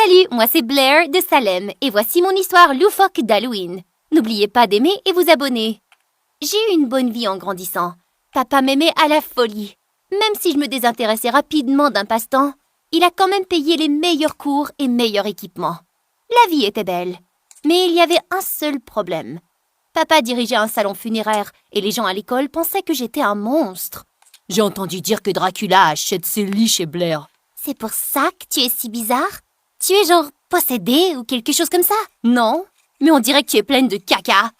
Salut, moi c'est Blair de Salem et voici mon histoire loufoque d'Halloween. N'oubliez pas d'aimer et vous abonner. J'ai eu une bonne vie en grandissant. Papa m'aimait à la folie. Même si je me désintéressais rapidement d'un passe-temps, il a quand même payé les meilleurs cours et meilleurs équipements. La vie était belle. Mais il y avait un seul problème. Papa dirigeait un salon funéraire et les gens à l'école pensaient que j'étais un monstre. J'ai entendu dire que Dracula achète ses lits chez Blair. C'est pour ça que tu es si bizarre? Tu es genre possédée ou quelque chose comme ça? Non, mais on dirait que tu es pleine de caca.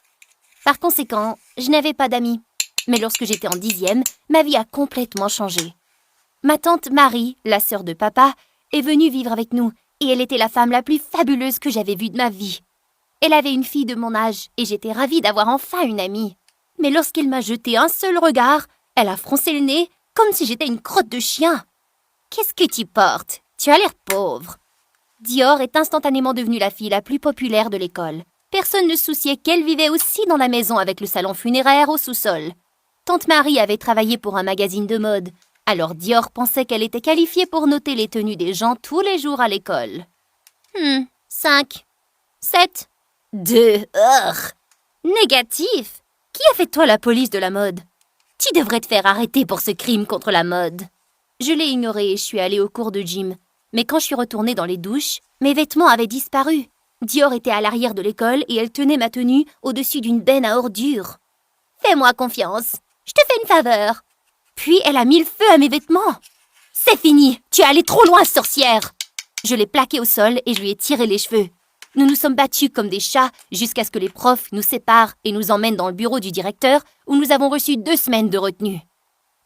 Par conséquent, je n'avais pas d'amis. Mais lorsque j'étais en 10e, ma vie a complètement changé. Ma tante Marie, la sœur de papa, est venue vivre avec nous et elle était la femme la plus fabuleuse que j'avais vue de ma vie. Elle avait une fille de mon âge et j'étais ravie d'avoir enfin une amie. Mais lorsqu'elle m'a jeté un seul regard, elle a froncé le nez comme si j'étais une crotte de chien. Qu'est-ce que tu portes? Tu as l'air pauvre. Dior est instantanément devenue la fille la plus populaire de l'école. Personne ne souciait qu'elle vivait aussi dans la maison avec le salon funéraire au sous-sol. Tante Marie avait travaillé pour un magazine de mode, alors Dior pensait qu'elle était qualifiée pour noter les tenues des gens tous les jours à l'école. 5, 7, 2, négatif. Qui a fait de toi la police de la mode? Tu devrais te faire arrêter pour ce crime contre la mode. Je l'ai ignoré et je suis allée au cours de gym. Mais quand je suis retournée dans les douches, mes vêtements avaient disparu. Dior était à l'arrière de l'école et elle tenait ma tenue au-dessus d'une benne à ordures. Fais-moi confiance, je te fais une faveur. Puis elle a mis le feu à mes vêtements. C'est fini, tu es allée trop loin, sorcière. Je l'ai plaquée au sol et je lui ai tiré les cheveux. Nous nous sommes battus comme des chats jusqu'à ce que les profs nous séparent et nous emmènent dans le bureau du directeur où nous avons reçu 2 semaines de retenue.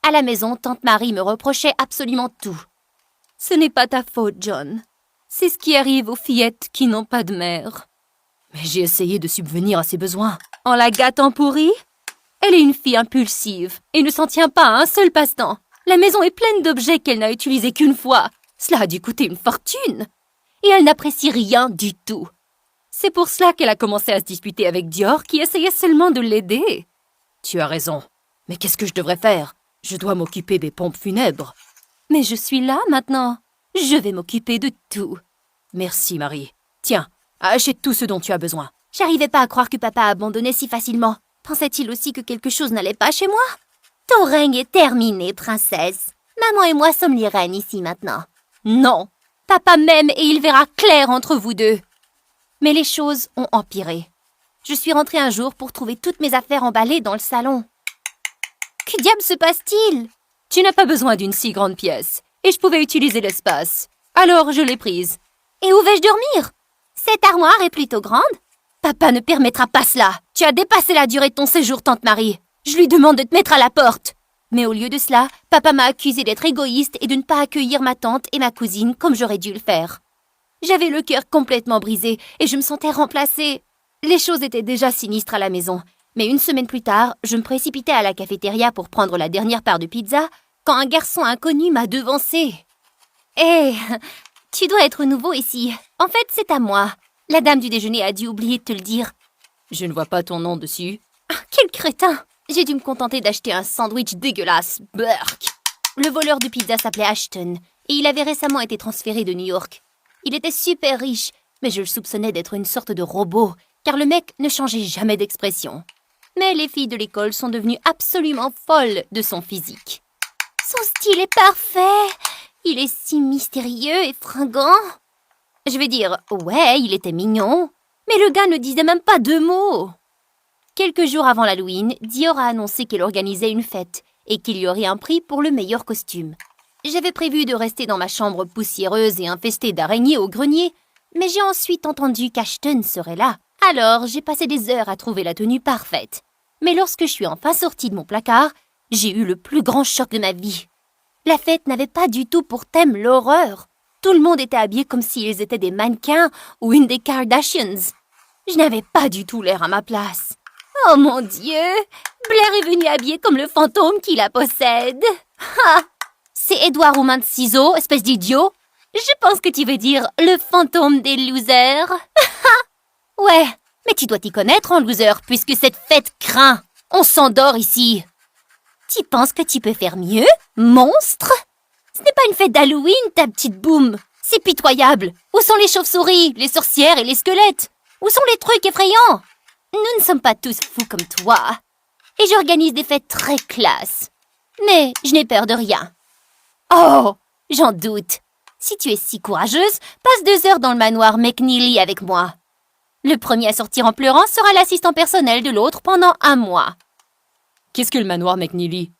À la maison, tante Marie me reprochait absolument tout. Ce n'est pas ta faute, John. C'est ce qui arrive aux fillettes qui n'ont pas de mère. Mais j'ai essayé de subvenir à ses besoins. En la gâtant pourrie? Elle est une fille impulsive et ne s'en tient pas à un seul passe-temps. La maison est pleine d'objets qu'elle n'a utilisés qu'une fois. Cela a dû coûter une fortune. Et elle n'apprécie rien du tout. C'est pour cela qu'elle a commencé à se disputer avec Dior qui essayait seulement de l'aider. Tu as raison. Mais qu'est-ce que je devrais faire? Je dois m'occuper des pompes funèbres. Mais je suis là maintenant. Je vais m'occuper de tout. Merci, Marie. Tiens, achète tout ce dont tu as besoin. J'arrivais pas à croire que papa abandonnait si facilement. Pensait-il aussi que quelque chose n'allait pas chez moi? Ton règne est terminé, princesse. Maman et moi sommes les reines ici maintenant. Non, papa m'aime et il verra clair entre vous deux. Mais les choses ont empiré. Je suis rentrée un jour pour trouver toutes mes affaires emballées dans le salon. Que diable se passe-t-il? Tu n'as pas besoin d'une si grande pièce, et je pouvais utiliser l'espace. Alors je l'ai prise. Et où vais-je dormir? Cette armoire est plutôt grande. Papa ne permettra pas cela. Tu as dépassé la durée de ton séjour, tante Marie. Je lui demande de te mettre à la porte. Mais au lieu de cela, papa m'a accusé d'être égoïste et de ne pas accueillir ma tante et ma cousine comme j'aurais dû le faire. J'avais le cœur complètement brisé et je me sentais remplacée. Les choses étaient déjà sinistres à la maison. Mais une semaine plus tard, je me précipitais à la cafétéria pour prendre la dernière part de pizza quand un garçon inconnu m'a devancée. Hé, tu dois être nouveau ici. En fait, c'est à moi. La dame du déjeuner a dû oublier de te le dire. Je ne vois pas ton nom dessus. Ah, quel crétin! J'ai dû me contenter d'acheter un sandwich dégueulasse. Burk! Le voleur de pizza s'appelait Ashton et il avait récemment été transféré de New York. Il était super riche, mais je le soupçonnais d'être une sorte de robot, car le mec ne changeait jamais d'expression. Mais les filles de l'école sont devenues absolument folles de son physique. Son style est parfait. Il est si mystérieux et fringant. Je vais dire, ouais, il était mignon, mais le gars ne disait même pas 2 mots. Quelques jours avant l'Halloween, Dior a annoncé qu'elle organisait une fête et qu'il y aurait un prix pour le meilleur costume. J'avais prévu de rester dans ma chambre poussiéreuse et infestée d'araignées au grenier, mais j'ai ensuite entendu qu'Ashton serait là. Alors, j'ai passé des heures à trouver la tenue parfaite. Mais lorsque je suis enfin sortie de mon placard, j'ai eu le plus grand choc de ma vie. La fête n'avait pas du tout pour thème l'horreur. Tout le monde était habillé comme s'ils étaient des mannequins ou une des Kardashians. Je n'avais pas du tout l'air à ma place. Oh mon Dieu! Blair est venu habillé comme le fantôme qui la possède. Ha! C'est Édouard aux mains de ciseaux, espèce d'idiot. Je pense que tu veux dire le fantôme des losers. Ouais, mais tu dois t'y connaître en loser, puisque cette fête craint. On s'endort ici. Tu penses que tu peux faire mieux, monstre? Ce n'est pas une fête d'Halloween, ta petite boum. C'est pitoyable. Où sont les chauves-souris, les sorcières et les squelettes? Où sont les trucs effrayants? Nous ne sommes pas tous fous comme toi. Et j'organise des fêtes très classe. Mais je n'ai peur de rien. Oh, j'en doute. Si tu es si courageuse, passe 2 heures dans le manoir McNeely avec moi. Le premier à sortir en pleurant sera l'assistant personnel de l'autre pendant 1 mois. Qu'est-ce que le manoir McNeely?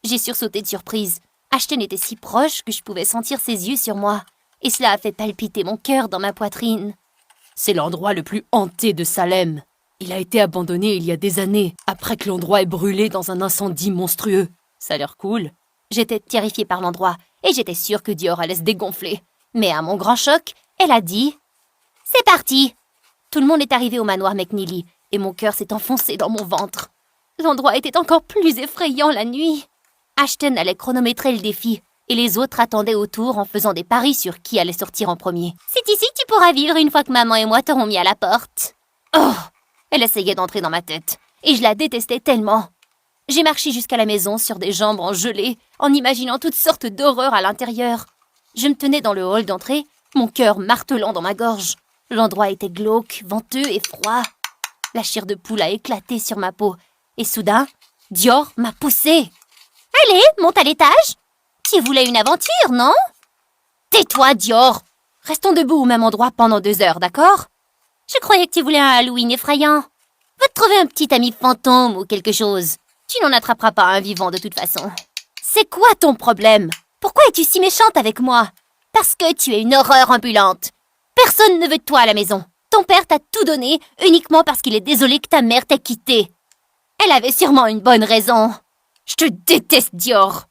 J'ai sursauté de surprise. Ashton était si proche que je pouvais sentir ses yeux sur moi. Et cela a fait palpiter mon cœur dans ma poitrine. C'est l'endroit le plus hanté de Salem. Il a été abandonné il y a des années, après que l'endroit ait brûlé dans un incendie monstrueux. Ça a l'air cool. J'étais terrifiée par l'endroit, et j'étais sûre que Dior allait se dégonfler. Mais à mon grand choc, elle a dit « C'est parti !» Tout le monde est arrivé au manoir McNeely, et mon cœur s'est enfoncé dans mon ventre. L'endroit était encore plus effrayant la nuit. Ashton allait chronométrer le défi, et les autres attendaient autour en faisant des paris sur qui allait sortir en premier. « C'est ici que tu pourras vivre une fois que maman et moi t'auront mis à la porte. » Oh! Elle essayait d'entrer dans ma tête, et je la détestais tellement. J'ai marché jusqu'à la maison sur des jambes en gelée, en imaginant toutes sortes d'horreurs à l'intérieur. Je me tenais dans le hall d'entrée, mon cœur martelant dans ma gorge. L'endroit était glauque, venteux et froid. La chair de poule a éclaté sur ma peau, et soudain, Dior m'a poussée. « Allez, monte à l'étage! Tu voulais une aventure, non? » « Tais-toi, Dior! Restons debout au même endroit pendant 2 heures, d'accord? Je croyais que tu voulais un Halloween effrayant. Va te trouver un petit ami fantôme ou quelque chose. Tu n'en attraperas pas un vivant de toute façon. C'est quoi ton problème? Pourquoi es-tu si méchante avec moi? Parce que tu es une horreur ambulante. Personne ne veut de toi à la maison. Ton père t'a tout donné uniquement parce qu'il est désolé que ta mère t'ait quitté. Elle avait sûrement une bonne raison. Je te déteste, Dior.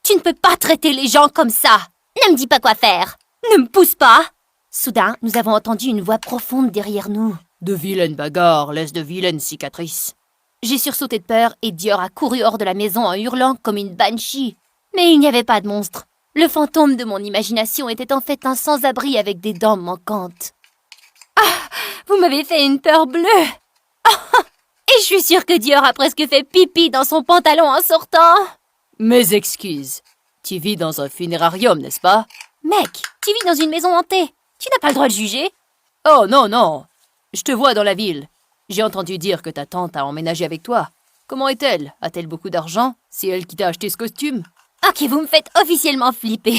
Tu ne peux pas traiter les gens comme ça. Ne me dis pas quoi faire. Ne me pousse pas. Soudain, nous avons entendu une voix profonde derrière nous. De vilaines bagarres laissent de vilaines cicatrices. J'ai sursauté de peur et Dior a couru hors de la maison en hurlant comme une banshee. Mais il n'y avait pas de monstre. Le fantôme de mon imagination était en fait un sans-abri avec des dents manquantes. Ah, vous m'avez fait une peur bleue. Ah, et je suis sûre que Dior a presque fait pipi dans son pantalon en sortant. Mes excuses. Tu vis dans un funérarium, n'est-ce pas? Mec, tu vis dans une maison hantée. Tu n'as pas le droit de juger. Oh non, non. Je te vois dans la ville. J'ai entendu dire que ta tante a emménagé avec toi. Comment est-elle? A-t-elle beaucoup d'argent? C'est elle qui t'a acheté ce costume? Ok, vous me faites officiellement flipper.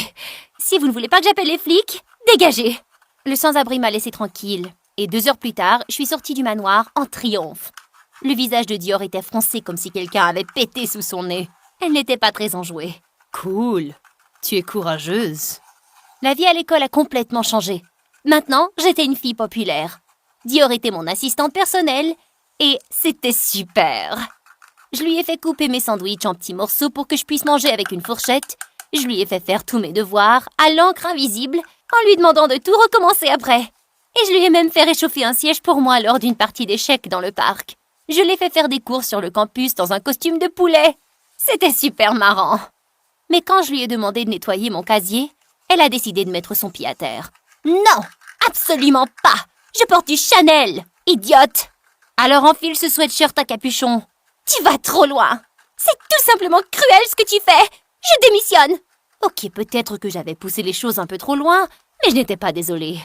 Si vous ne voulez pas que j'appelle les flics, dégagez. Le sans-abri m'a laissé tranquille. Et 2 heures plus tard, je suis sortie du manoir en triomphe. Le visage de Dior était froncé comme si quelqu'un avait pété sous son nez. Elle n'était pas très enjouée. Cool. Tu es courageuse. La vie à l'école a complètement changé. Maintenant, j'étais une fille populaire. Dior était mon assistante personnelle et c'était super. Je lui ai fait couper mes sandwichs en petits morceaux pour que je puisse manger avec une fourchette. Je lui ai fait faire tous mes devoirs à l'encre invisible en lui demandant de tout recommencer après. Et je lui ai même fait réchauffer un siège pour moi lors d'une partie d'échecs dans le parc. Je l'ai fait faire des cours sur le campus dans un costume de poulet. C'était super marrant. Mais quand je lui ai demandé de nettoyer mon casier, elle a décidé de mettre son pied à terre. Non, absolument pas. Je porte du Chanel, idiote. Alors enfile ce sweatshirt à capuchon. Tu vas trop loin. C'est tout simplement cruel ce que tu fais. Je démissionne. Ok, peut-être que j'avais poussé les choses un peu trop loin, mais je n'étais pas désolée.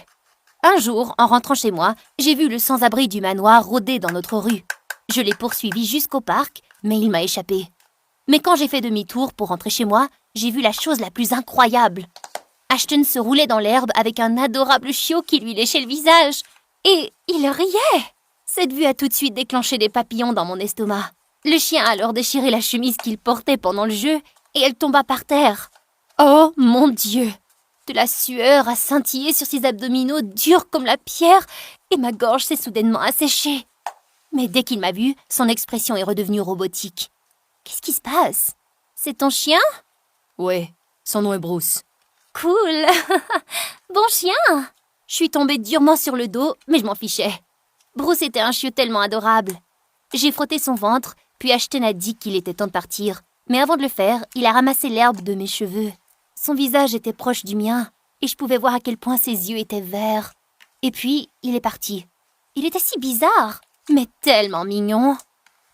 Un jour, en rentrant chez moi, j'ai vu le sans-abri du manoir rôder dans notre rue. Je l'ai poursuivi jusqu'au parc, mais il m'a échappé. Mais quand j'ai fait demi-tour pour rentrer chez moi, j'ai vu la chose la plus incroyable. Ashton se roulait dans l'herbe avec un adorable chiot qui lui léchait le visage. Et il riait. Cette vue a tout de suite déclenché des papillons dans mon estomac. Le chien a alors déchiré la chemise qu'il portait pendant le jeu et elle tomba par terre. Oh mon Dieu! De la sueur a scintillé sur ses abdominaux durs comme la pierre et ma gorge s'est soudainement asséchée. Mais dès qu'il m'a vue, son expression est redevenue robotique. Qu'est-ce qui se passe? C'est ton chien? Ouais, son nom est Bruce. Cool. Bon chien. Je suis tombée durement sur le dos, mais je m'en fichais. Bruce était un chiot tellement adorable. J'ai frotté son ventre, puis Ashton a dit qu'il était temps de partir. Mais avant de le faire, il a ramassé l'herbe de mes cheveux. Son visage était proche du mien, et je pouvais voir à quel point ses yeux étaient verts. Et puis, il est parti. Il était si bizarre, mais tellement mignon.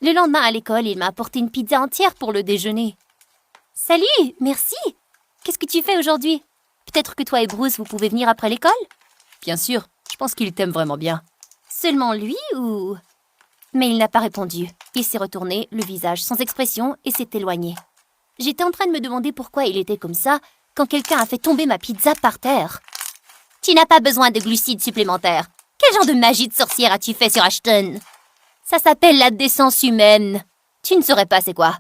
Le lendemain à l'école, il m'a apporté une pizza entière pour le déjeuner. Salut, merci. Qu'est-ce que tu fais aujourd'hui? Peut-être que toi et Bruce, vous pouvez venir après l'école? Bien sûr, je pense qu'il t'aime vraiment bien. Seulement lui ou... Mais il n'a pas répondu. Il s'est retourné, le visage sans expression, et s'est éloigné. J'étais en train de me demander pourquoi il était comme ça quand quelqu'un a fait tomber ma pizza par terre. Tu n'as pas besoin de glucides supplémentaires. Quel genre de magie de sorcière as-tu fait sur Ashton? Ça s'appelle la décence humaine. Tu ne saurais pas c'est quoi.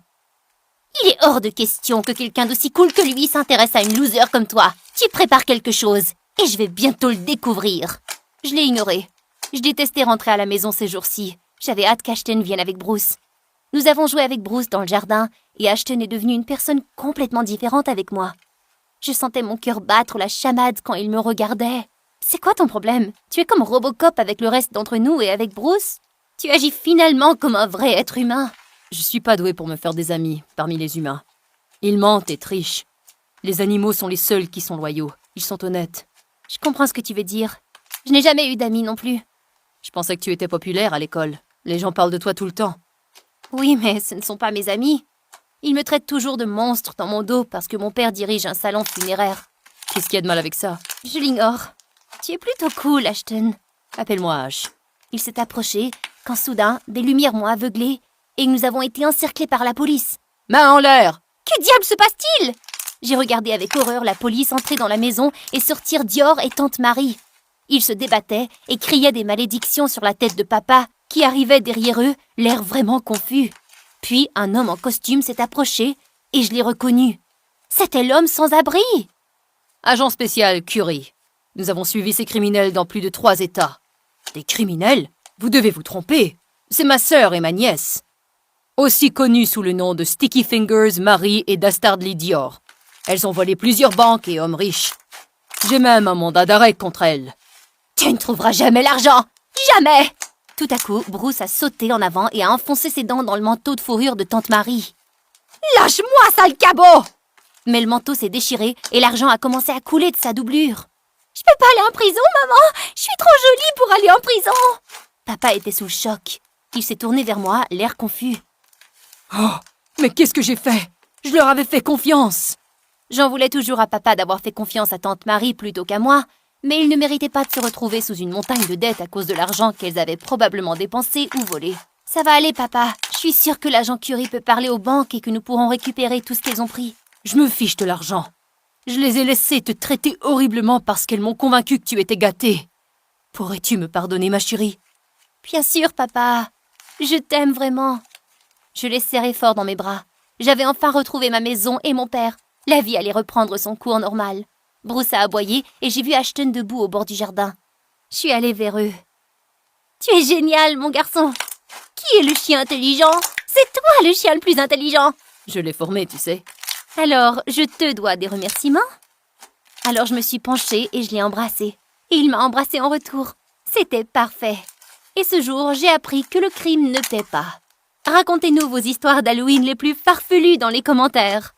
Il est hors de question que quelqu'un d'aussi cool que lui s'intéresse à une loser comme toi. Tu prépares quelque chose, et je vais bientôt le découvrir. Je l'ai ignoré. Je détestais rentrer à la maison ces jours-ci. J'avais hâte qu'Ashton vienne avec Bruce. Nous avons joué avec Bruce dans le jardin, et Ashton est devenu une personne complètement différente avec moi. Je sentais mon cœur battre la chamade quand il me regardait. C'est quoi ton problème? Tu es comme Robocop avec le reste d'entre nous et avec Bruce? Tu agis finalement comme un vrai être humain. Je suis pas douée pour me faire des amis parmi les humains. Ils mentent et trichent. Les animaux sont les seuls qui sont loyaux. Ils sont honnêtes. Je comprends ce que tu veux dire. Je n'ai jamais eu d'amis non plus. Je pensais que tu étais populaire à l'école. Les gens parlent de toi tout le temps. Oui, mais ce ne sont pas mes amis. Ils me traitent toujours de monstre dans mon dos parce que mon père dirige un salon funéraire. Qu'est-ce qu'il y a de mal avec ça? Je l'ignore. Tu es plutôt cool, Ashton. Appelle-moi Ash. Il s'est approché quand soudain, des lumières m'ont aveuglé et nous avons été encerclés par la police. Main en l'air! Que diable se passe-t-il? J'ai regardé avec horreur la police entrer dans la maison et sortir Dior et Tante Marie. Ils se débattaient et criaient des malédictions sur la tête de papa, qui arrivait derrière eux, l'air vraiment confus. Puis un homme en costume s'est approché et je l'ai reconnu. C'était l'homme sans abri. Agent spécial Curie. Nous avons suivi ces criminels dans plus de 3 États. Des criminels? Vous devez vous tromper. C'est ma sœur et ma nièce. Aussi connues sous le nom de Sticky Fingers, Marie et Dastardly Dior. Elles ont volé plusieurs banques et hommes riches. J'ai même un mandat d'arrêt contre elles. Tu ne trouveras jamais l'argent! Jamais! Tout à coup, Bruce a sauté en avant et a enfoncé ses dents dans le manteau de fourrure de Tante Marie. Lâche-moi, sale cabot! Mais le manteau s'est déchiré et l'argent a commencé à couler de sa doublure. Je peux pas aller en prison, maman! Je suis trop jolie pour aller en prison! Papa était sous le choc. Il s'est tourné vers moi, l'air confus. Oh, mais qu'est-ce que j'ai fait? Je leur avais fait confiance. J'en voulais toujours à papa d'avoir fait confiance à Tante Marie plutôt qu'à moi, mais ils ne méritaient pas de se retrouver sous une montagne de dettes à cause de l'argent qu'elles avaient probablement dépensé ou volé. Ça va aller, papa. Je suis sûre que l'agent Curie peut parler aux banques et que nous pourrons récupérer tout ce qu'elles ont pris. Je me fiche de l'argent. Je les ai laissées te traiter horriblement parce qu'elles m'ont convaincu que tu étais gâtée. Pourrais-tu me pardonner, ma chérie? Bien sûr, papa. Je t'aime vraiment. Je l'ai serré fort dans mes bras. J'avais enfin retrouvé ma maison et mon père. La vie allait reprendre son cours normal. Bruce a aboyé et j'ai vu Ashton debout au bord du jardin. Je suis allée vers eux. « Tu es génial, mon garçon! Qui est le chien intelligent? C'est toi le chien le plus intelligent! » Je l'ai formé, tu sais. Alors, je te dois des remerciements? Alors je me suis penchée et je l'ai embrassé. Et il m'a embrassée en retour. C'était parfait. Et ce jour, j'ai appris que le crime ne paie pas. Racontez-nous vos histoires d'Halloween les plus farfelues dans les commentaires.